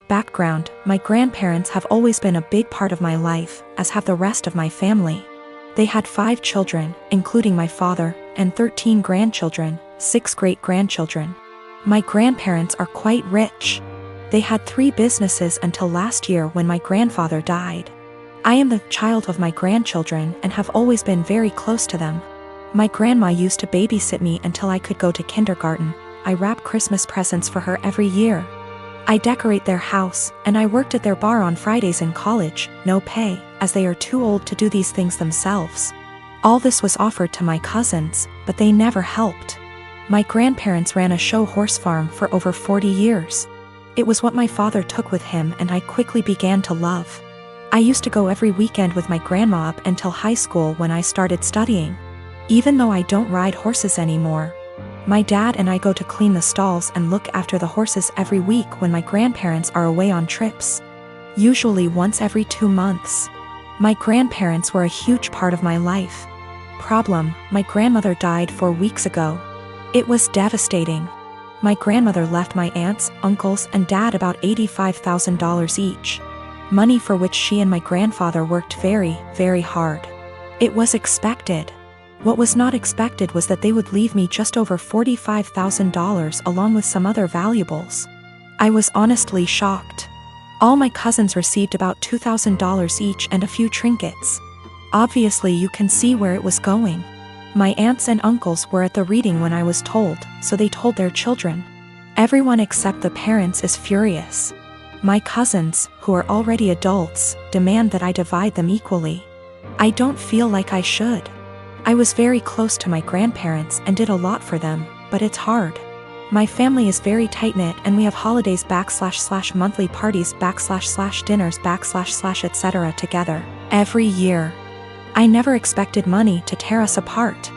Background: my grandparents have always been a big part of my life, as have the rest of my family. They had 5 children, including my father, and 13 grandchildren, 6 great-grandchildren. My grandparents are quite rich. They had 3 businesses until last year when my grandfather died. I am the child of my grandchildren and have always been very close to them. My grandma used to babysit me until I could go to kindergarten. I wrap Christmas presents for her every year. I decorate their house, and I worked at their bar on Fridays in college, no pay, as they are too old to do these things themselves. All this was offered to my cousins, but they never helped. My grandparents ran a show horse farm for over 40 years. It was what my father took with him and I quickly began to love. I used to go every weekend with my grandma up until high school when I started studying. Even though I don't ride horses anymore, my dad and I go to clean the stalls and look after the horses every week when my grandparents are away on trips. Usually once every 2 months. My grandparents were a huge part of my life. Problem: my grandmother died 4 weeks ago. It was devastating. My grandmother left my aunts, uncles, and dad about $85,000 each. Money for which she and my grandfather worked very, very hard. It was expected. What was not expected was that they would leave me just over $45,000 along with some other valuables. I was honestly shocked. All my cousins received about $2,000 each and a few trinkets. Obviously you can see where it was going. My aunts and uncles were at the reading when I was told, so they told their children. Everyone except the parents is furious. My cousins, who are already adults, demand that I divide them equally. I don't feel like I should. I was very close to my grandparents and did a lot for them, but it's hard. My family is very tight-knit and we have holidays / monthly parties / dinners / etc. together, every year. I never expected money to tear us apart.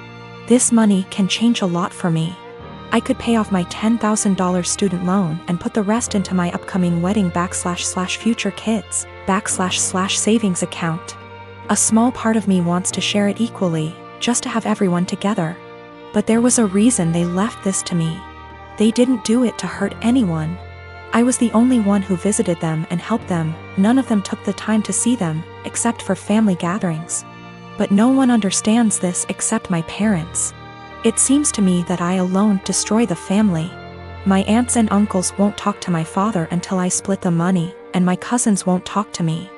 This money can change a lot for me. I could pay off my $10,000 student loan and put the rest into my upcoming wedding / future kids / savings account. A small part of me wants to share it equally, just to have everyone together. But there was a reason they left this to me. They didn't do it to hurt anyone. I was the only one who visited them and helped them. None of them took the time to see them, except for family gatherings. But no one understands this except my parents. It seems to me that I alone destroy the family. My aunts and uncles won't talk to my father until I split the money, and my cousins won't talk to me.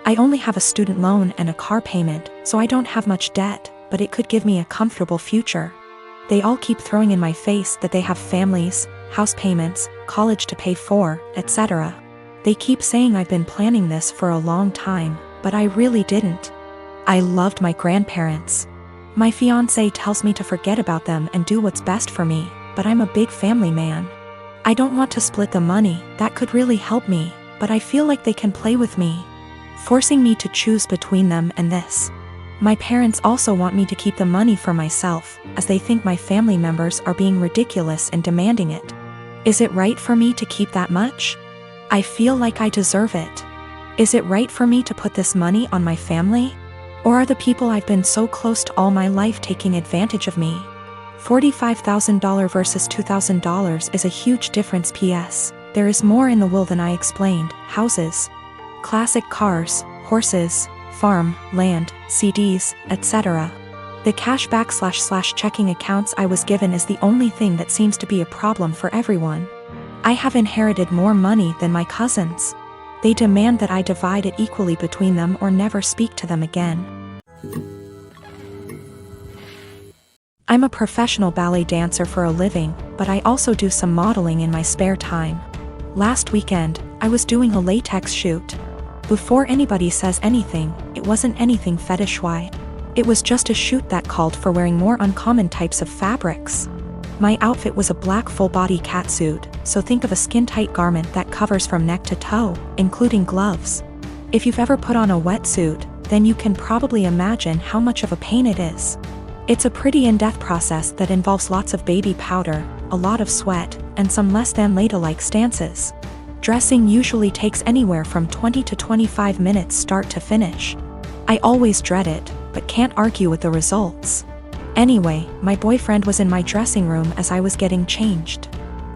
I only have a student loan and a car payment, so I don't have much debt, but it could give me a comfortable future. They all keep throwing in my face that they have families, house payments, college to pay for, etc. They keep saying I've been planning this for a long time, but I really didn't. I loved my grandparents. My fiancé tells me to forget about them and do what's best for me, but I'm a big family man. I don't want to split the money, that could really help me, but I feel like they can play with me, forcing me to choose between them and this. My parents also want me to keep the money for myself, as they think my family members are being ridiculous and demanding it. Is it right for me to keep that much? I feel like I deserve it. Is it right for me to put this money on my family? Or are the people I've been so close to all my life taking advantage of me? $45,000 versus $2,000 is a huge difference. PS, there is more in the will than I explained. Houses, classic cars, horses, farm, land, CDs, etc. The cashback / checking accounts I was given is the only thing that seems to be a problem for everyone. I have inherited more money than my cousins. They demand that I divide it equally between them or never speak to them again. I'm a professional ballet dancer for a living, but I also do some modeling in my spare time. Last weekend, I was doing a latex shoot. Before anybody says anything, it wasn't anything fetish-wise. It was just a shoot that called for wearing more uncommon types of fabrics. My outfit was a black full-body catsuit, so think of a skin-tight garment that covers from neck to toe, including gloves. If you've ever put on a wetsuit, then you can probably imagine how much of a pain it is. It's a pretty in-depth process that involves lots of baby powder, a lot of sweat, and some less than ladylike stances. Dressing usually takes anywhere from 20 to 25 minutes start to finish. I always dread it, but can't argue with the results. Anyway, my boyfriend was in my dressing room as I was getting changed.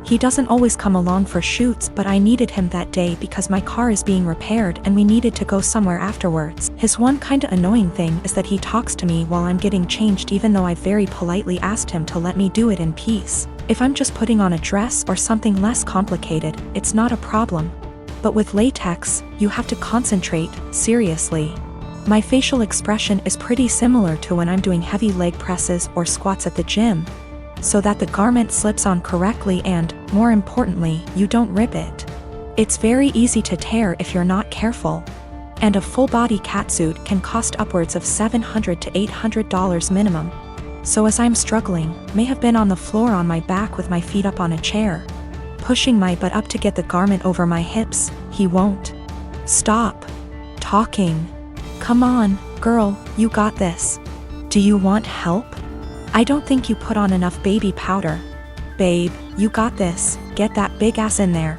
He doesn't always come along for shoots, but I needed him that day because my car is being repaired and we needed to go somewhere afterwards. His one kinda annoying thing is that he talks to me while I'm getting changed, even though I very politely asked him to let me do it in peace. If I'm just putting on a dress or something less complicated, it's not a problem. But with latex, you have to concentrate, seriously. My facial expression is pretty similar to when I'm doing heavy leg presses or squats at the gym, so that the garment slips on correctly and, more importantly, you don't rip it. It's very easy to tear if you're not careful. And a full-body catsuit can cost upwards of $700 to $800 minimum. So as I'm struggling, may have been on the floor on my back with my feet up on a chair, pushing my butt up to get the garment over my hips, he won't stop talking. Come on, girl, you got this. Do you want help? I don't think you put on enough baby powder. Babe, you got this, get that big ass in there.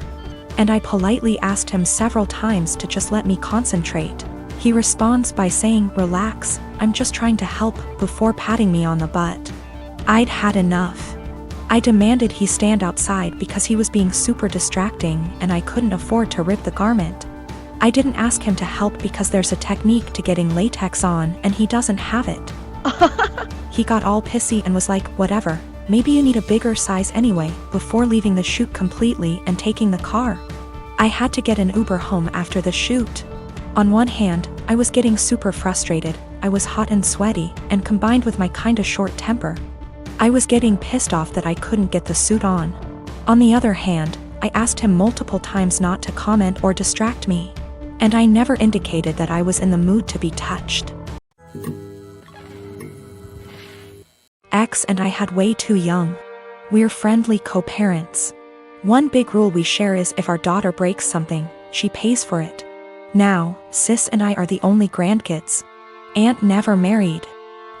And I politely asked him several times to just let me concentrate. He responds by saying, relax, I'm just trying to help, before patting me on the butt. I'd had enough. I demanded he stand outside because he was being super distracting and I couldn't afford to rip the garment. I didn't ask him to help because there's a technique to getting latex on and he doesn't have it. He got all pissy and was like, whatever, maybe you need a bigger size anyway, before leaving the shoot completely and taking the car. I had to get an Uber home after the shoot. On one hand, I was getting super frustrated, I was hot and sweaty, and combined with my kinda short temper, I was getting pissed off that I couldn't get the suit on. On the other hand, I asked him multiple times not to comment or distract me. And I never indicated that I was in the mood to be touched. Ex and I had way too young. We're friendly co-parents. One big rule we share is if our daughter breaks something, she pays for it. Now, sis and I are the only grandkids. Aunt never married.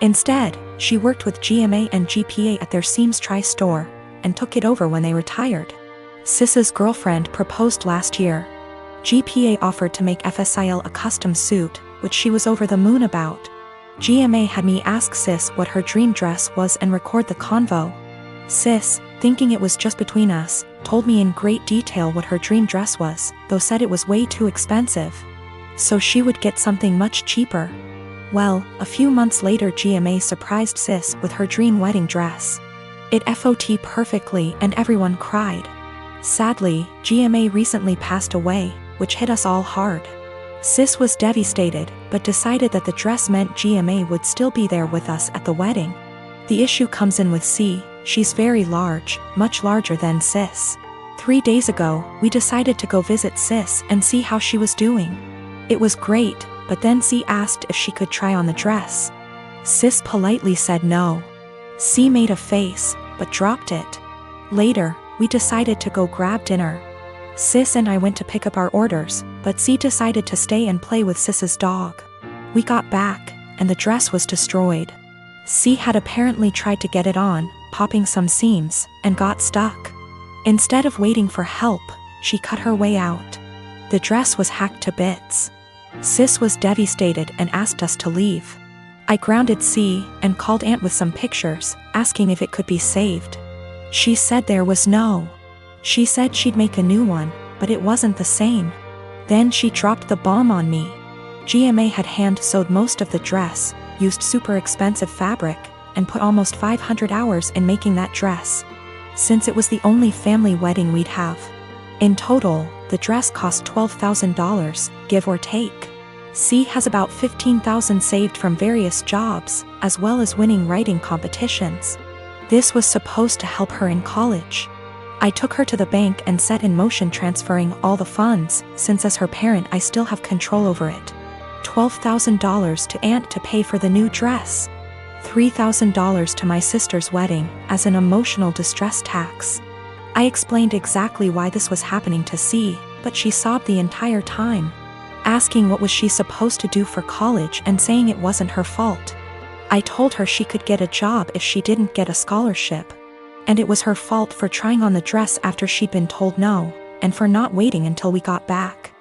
Instead, she worked with GMA and GPA at their Seamstry store, and took it over when they retired. Sis's girlfriend proposed last year. GPA offered to make FSIL a custom suit, which she was over the moon about. GMA had me ask Sis what her dream dress was and record the convo. Sis, thinking it was just between us, told me in great detail what her dream dress was, though said it was way too expensive. So she would get something much cheaper. Well, a few months later GMA surprised Sis with her dream wedding dress. It FOT perfectly and everyone cried. Sadly, GMA recently passed away, which hit us all hard. Sis was devastated, but decided that the dress meant GMA would still be there with us at the wedding. The issue comes in with C, she's very large, much larger than Sis. 3 days ago, we decided to go visit Sis and see how she was doing. It was great, but then C asked if she could try on the dress. Sis politely said no. C made a face, but dropped it. Later, we decided to go grab dinner. Sis and I went to pick up our orders, but C decided to stay and play with Sis's dog. We got back, and the dress was destroyed. C had apparently tried to get it on, popping some seams, and got stuck. Instead of waiting for help, she cut her way out. The dress was hacked to bits. Sis was devastated and asked us to leave. I grounded C and called Aunt with some pictures, asking if it could be saved. She said there was no. She said she'd make a new one, but it wasn't the same. Then she dropped the bomb on me. GMA had hand-sewed most of the dress, used super expensive fabric, and put almost 500 hours in making that dress, since it was the only family wedding we'd have. In total, the dress cost $12,000, give or take. C has about $15,000 saved from various jobs, as well as winning writing competitions. This was supposed to help her in college. I took her to the bank and set in motion transferring all the funds, since as her parent I still have control over it. $12,000 to Aunt to pay for the new dress. $3,000 to my sister's wedding, as an emotional distress tax. I explained exactly why this was happening to C, but she sobbed the entire time, asking what was she supposed to do for college and saying it wasn't her fault. I told her she could get a job if she didn't get a scholarship. And it was her fault for trying on the dress after she'd been told no, and for not waiting until we got back.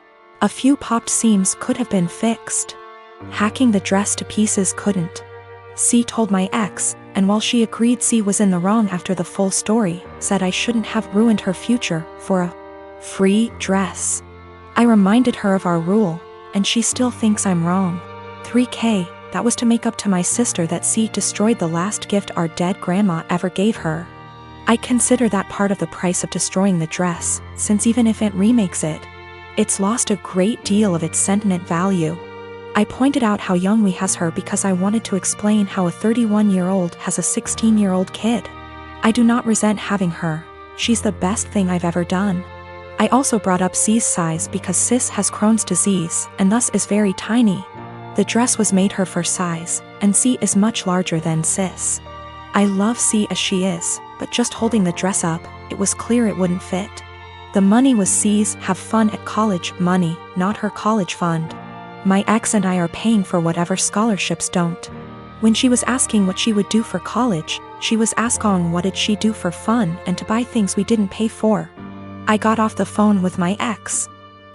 A few popped seams could have been fixed. Hacking the dress to pieces couldn't. C told my ex, and while she agreed C was in the wrong after the full story, said I shouldn't have ruined her future for a free dress. I reminded her of our rule, and she still thinks I'm wrong. 3K, that was to make up to my sister that C destroyed the last gift our dead grandma ever gave her. I consider that part of the price of destroying the dress, since even if Aunt remakes it, it's lost a great deal of its sentiment value. I pointed out how young we has her because I wanted to explain how a 31-year-old has a 16-year-old kid. I do not resent having her, she's the best thing I've ever done. I also brought up C's size because Sis has Crohn's disease and thus is very tiny. The dress was made her for size, and C is much larger than Sis. I love C as she is, but just holding the dress up, it was clear it wouldn't fit. The money was C's have fun at college money, not her college fund. My ex and I are paying for whatever scholarships don't. When she was asking what she would do for college, she was asking what did she do for fun and to buy things we didn't pay for. I got off the phone with my ex.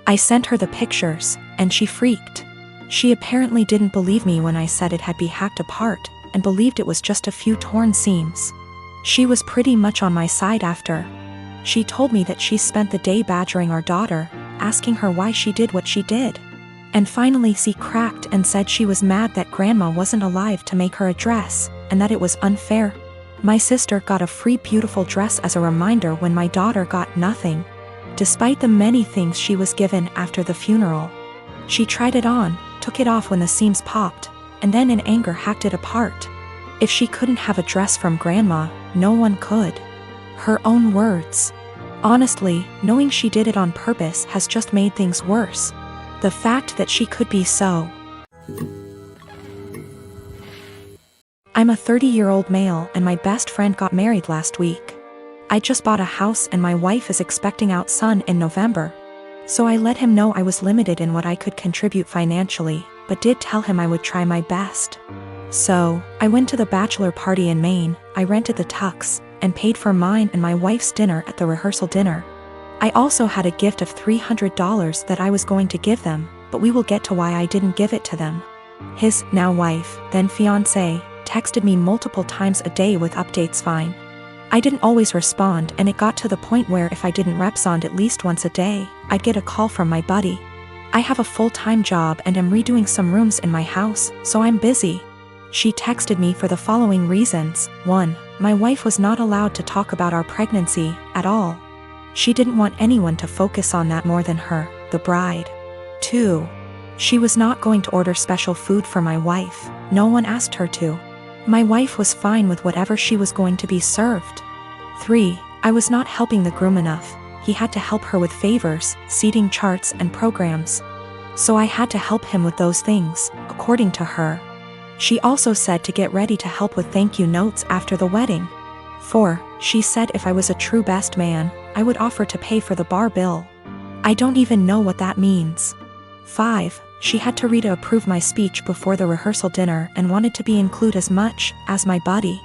I sent her the pictures, and she freaked. She apparently didn't believe me when I said it had been hacked apart, and believed it was just a few torn seams. She was pretty much on my side after. She told me that she spent the day badgering our daughter, asking her why she did what she did. And finally she cracked and said she was mad that grandma wasn't alive to make her a dress, and that it was unfair. My sister got a free beautiful dress as a reminder when my daughter got nothing. Despite the many things she was given after the funeral. She tried it on, took it off when the seams popped, and then in anger hacked it apart. If she couldn't have a dress from grandma, no one could. Her own words. Honestly, knowing she did it on purpose has just made things worse. The fact that she could be so. I'm a 30-year-old male and my best friend got married last week. I just bought a house and my wife is expecting out son in November. So I let him know I was limited in what I could contribute financially, but did tell him I would try my best. So, I went to the bachelor party in Maine, I rented the tux, and paid for mine and my wife's dinner at the rehearsal dinner. I also had a gift of $300 that I was going to give them, but we will get to why I didn't give it to them. His now wife, then fiancé, texted me multiple times a day with updates fine. I didn't always respond and it got to the point where if I didn't respond at least once a day, I'd get a call from my buddy. I have a full-time job and am redoing some rooms in my house, so I'm busy. She texted me for the following reasons. 1. My wife was not allowed to talk about our pregnancy at all. She didn't want anyone to focus on that more than her, the bride. 2. She was not going to order special food for my wife, no one asked her to. My wife was fine with whatever she was going to be served. 3. I was not helping the groom enough, he had to help her with favors, seating charts and programs. So I had to help him with those things, according to her. She also said to get ready to help with thank you notes after the wedding. 4. She said if I was a true best man, I would offer to pay for the bar bill. I don't even know what that means. 5. She had to read to approve my speech before the rehearsal dinner and wanted to be included as much as my buddy.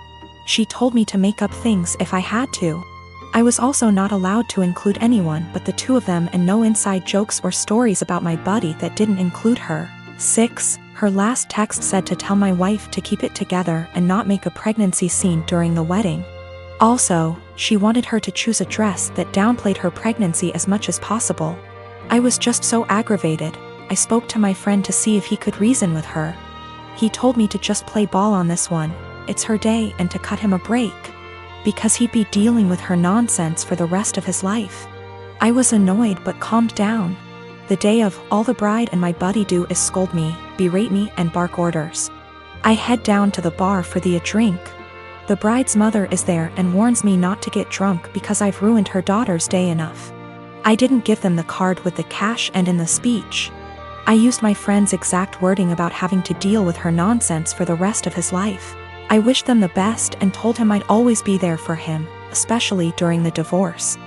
She told me to make up things if I had to. I was also not allowed to include anyone but the two of them and no inside jokes or stories about my buddy that didn't include her. 6. Her last text said to tell my wife to keep it together and not make a pregnancy scene during the wedding. Also, she wanted her to choose a dress that downplayed her pregnancy as much as possible. I was just so aggravated. I spoke to my friend to see if he could reason with her. He told me to just play ball on this one, it's her day, and to cut him a break. Because he'd be dealing with her nonsense for the rest of his life. I was annoyed but calmed down. The day of, all the bride and my buddy do is scold me, berate me and bark orders. I head down to the bar for a drink. The bride's mother is there and warns me not to get drunk because I've ruined her daughter's day enough. I didn't give them the card with the cash and in the speech. I used my friend's exact wording about having to deal with her nonsense for the rest of his life. I wished them the best and told him I'd always be there for him, especially during the divorce.